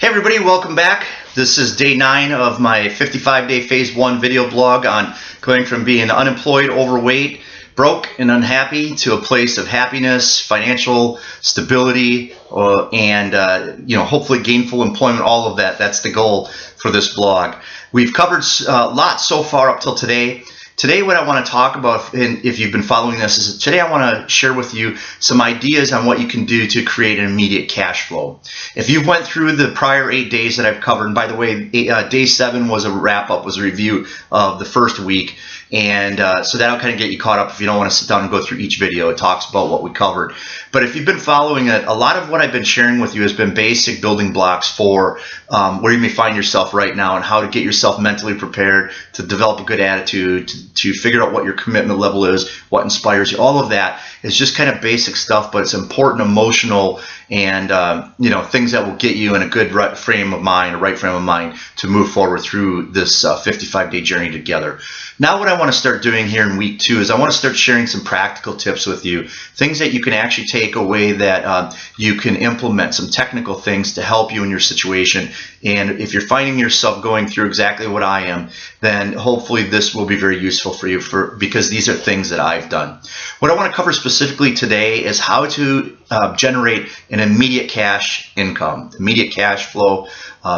Hey everybody, welcome back. This is day 9 of my 55-day phase 1 video blog on going from being unemployed, overweight, broke, and unhappy to a place of happiness, financial stability, and hopefully gainful employment. All of that. That's the goal for this blog. We've covered a lot so far up till today. Today what I want to talk about, and if you've been following this, is today I want to share with you some ideas on what you can do to create an immediate cash flow. If you went through the prior 8 days that I've covered, and by the way, day 7 was a wrap-up, was a review of the first week, and so that'll kind of get you caught up if you don't want to sit down and go through each video. It talks about what we covered. But if you've been following it, a lot of what I've been sharing with you has been basic building blocks for where you may find yourself right now and how to get yourself mentally prepared to develop a good attitude, to figure out what your commitment level is, what inspires you. All of that is just kind of basic stuff, but it's important, emotional, and things that will get you in a good frame of mind, a right frame of mind to move forward through this 55-day journey together. Now what I want to start doing here in week 2 is I want to start sharing some practical tips with you, things that you can actually take away that you can implement, some technical things to help you in your situation. And if you're finding yourself going through exactly what I am, then hopefully this will be very useful for you because these are things that I've done. What I want to cover specifically today is how to generate an immediate cash income, immediate cash flow,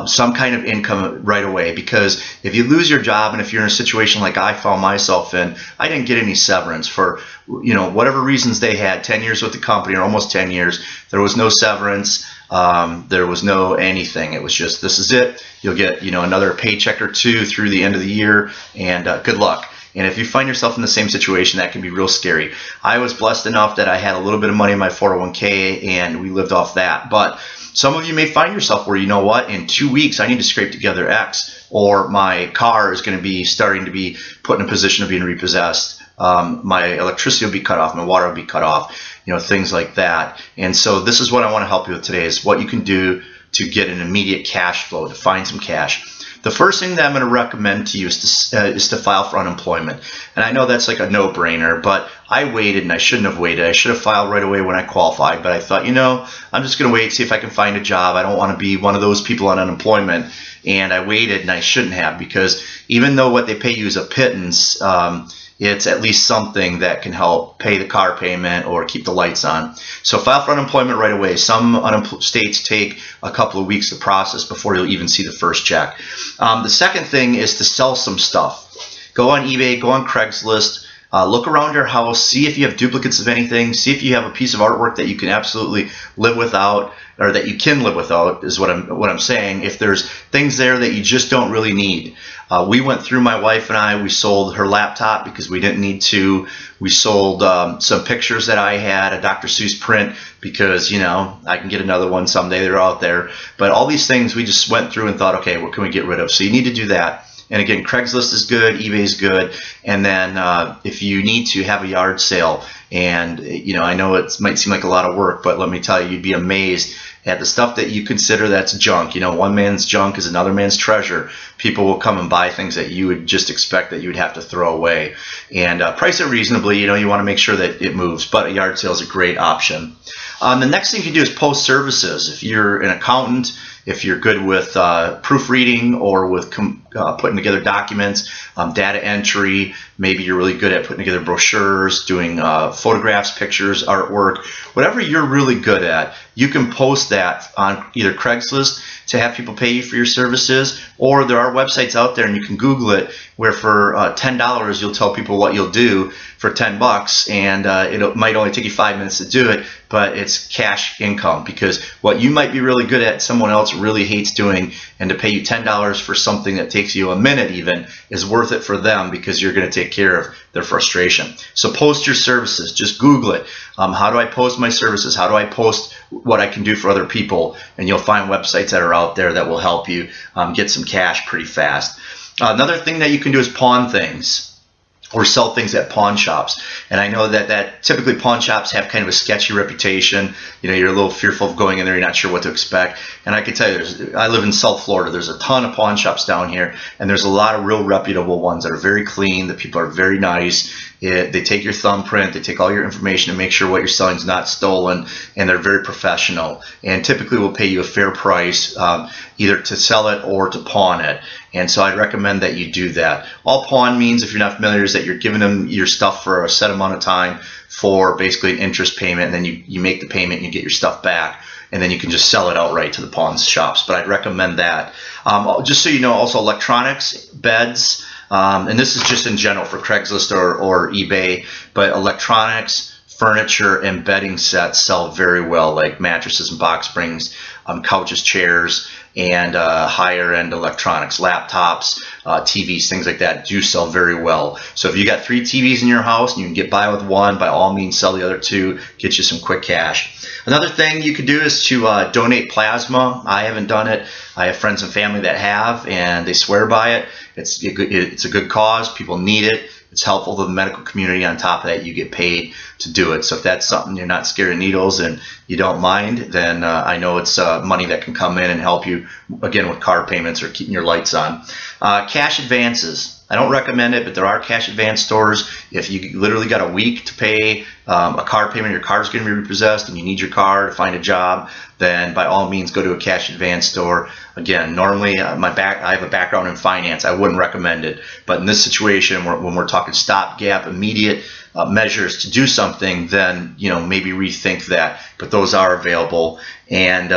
some kind of income right away. Because if you lose your job, and if you're in a situation like I found myself in, I didn't get any severance for whatever reasons they had. 10 years with the company, or almost 10 years, there was no severance. There was no anything. It was just, this is it. You'll get another paycheck or two through the end of the year, and good luck. And if you find yourself in the same situation, that can be real scary. I was blessed enough that I had a little bit of money in my 401k, and we lived off that. But some of you may find yourself where, in 2 weeks I need to scrape together X, or my car is going to be starting to be put in a position of being repossessed. My electricity will be cut off, my water will be cut off, things like that. And so this is what I want to help you with today, is what you can do to get an immediate cash flow, to find some cash. The first thing that I'm going to recommend to you is to file for unemployment. And I know that's like a no-brainer, but I waited, and I shouldn't have waited. I should have filed right away when I qualified, but I thought, I'm just going to wait, see if I can find a job. I don't want to be one of those people on unemployment. And I waited, and I shouldn't have, because even though what they pay you is a pittance, it's at least something that can help pay the car payment or keep the lights on. So file for unemployment right away. Some states take a couple of weeks to process before you'll even see the first check. The second thing is to sell some stuff. Go on eBay, go on Craigslist, look around your house, see if you have duplicates of anything, see if you have a piece of artwork that you can absolutely live without, or that you can live without, is what I'm saying. If there's things there that you just don't really need. We went through, my wife and I, we sold her laptop because we didn't need to. We sold some pictures that I had, a Dr. Seuss print, because, I can get another one someday. They're out there. But all these things we just went through and thought, okay, what can we get rid of? So you need to do that. And again, Craigslist is good, eBay is good. And then if you need to, have a yard sale. And, I know it might seem like a lot of work, but let me tell you, you'd be amazed at the stuff that you consider that's junk. One man's junk is another man's treasure. People will come and buy things that you would just expect that you would have to throw away. And price it reasonably. You want to make sure that it moves. But a yard sale is a great option. The next thing you can do is post services. If you're an accountant, if you're good with proofreading or with putting together documents, data entry, maybe you're really good at putting together brochures, doing photographs, pictures, artwork, whatever you're really good at, you can post that on either Craigslist to have people pay you for your services, or there are websites out there, and you can Google it, where for $10 you'll tell people what you'll do for $10, and it might only take you 5 minutes to do it, but it's cash income, because what you might be really good at, someone else really hates doing, and to pay you $10 for something that takes you a minute even is worth it for them, because you're going to take care of their frustration. So post your services. Just Google it. How do I post my services? How do I post what I can do for other people? And you'll find websites that are out there that will help you get some cash pretty fast. Another thing that you can do is pawn things, or sell things at pawn shops. And I know that typically pawn shops have kind of a sketchy reputation. You're a little fearful of going in there, you're not sure what to expect. And I can tell you, I live in South Florida, there's a ton of pawn shops down here, and there's a lot of real reputable ones that are very clean, the people are very nice, They take your thumbprint, they take all your information to make sure what you're selling is not stolen, and they're very professional. And typically will pay you a fair price, either to sell it or to pawn it. And so I'd recommend that you do that. All pawn means, if you're not familiar, is that you're giving them your stuff for a set amount of time for basically an interest payment, and then you make the payment and you get your stuff back, and then you can just sell it outright to the pawn shops. But I'd recommend that. Just so you know, also electronics, beds, and this is just in general for Craigslist or eBay, but electronics, furniture, and bedding sets sell very well, like mattresses and box springs, couches, chairs, and higher end electronics, laptops, TVs, things like that do sell very well. So if you got 3 TVs in your house and you can get by with one, by all means sell the other 2, get you some quick cash. Another thing you could do is to donate plasma. I haven't done it. I have friends and family that have, and they swear by it. It's a good cause. People need it. It's helpful to the medical community. On top of that, you get paid to do it. So if that's something you're not scared of needles and you don't mind, then I know it's money that can come in and help you, again, with car payments or keeping your lights on. Cash advances. I don't recommend it, but there are cash advance stores. If you literally got a week to pay a car payment, your car's going to be repossessed, and you need your car to find a job, then by all means go to a cash advance store. Again, normally I have a background in finance. I wouldn't recommend it, but in this situation, when we're talking stopgap, immediate measures to do something, then maybe rethink that. But those are available, and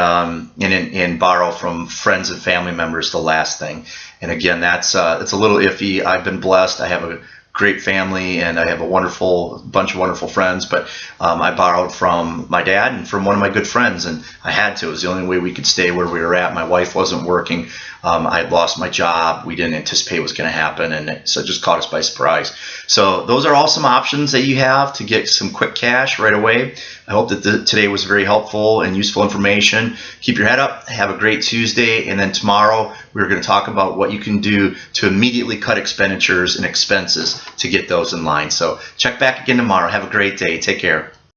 borrow from friends and family members. The last thing. And again, it's a little iffy. I've been blessed. I have a great family, and I have a bunch of wonderful friends, but I borrowed from my dad and from one of my good friends, and I had to. It was the only way we could stay where we were at. My wife wasn't working. I had lost my job. We didn't anticipate it was going to happen, and so it just caught us by surprise. So those are all some options that you have to get some quick cash right away. I hope that today was very helpful and useful information. Keep your head up. Have a great Tuesday, and then tomorrow we're going to talk about what you can do to immediately cut expenditures and expenses to get those in line. So check back again tomorrow. Have a great day. Take care.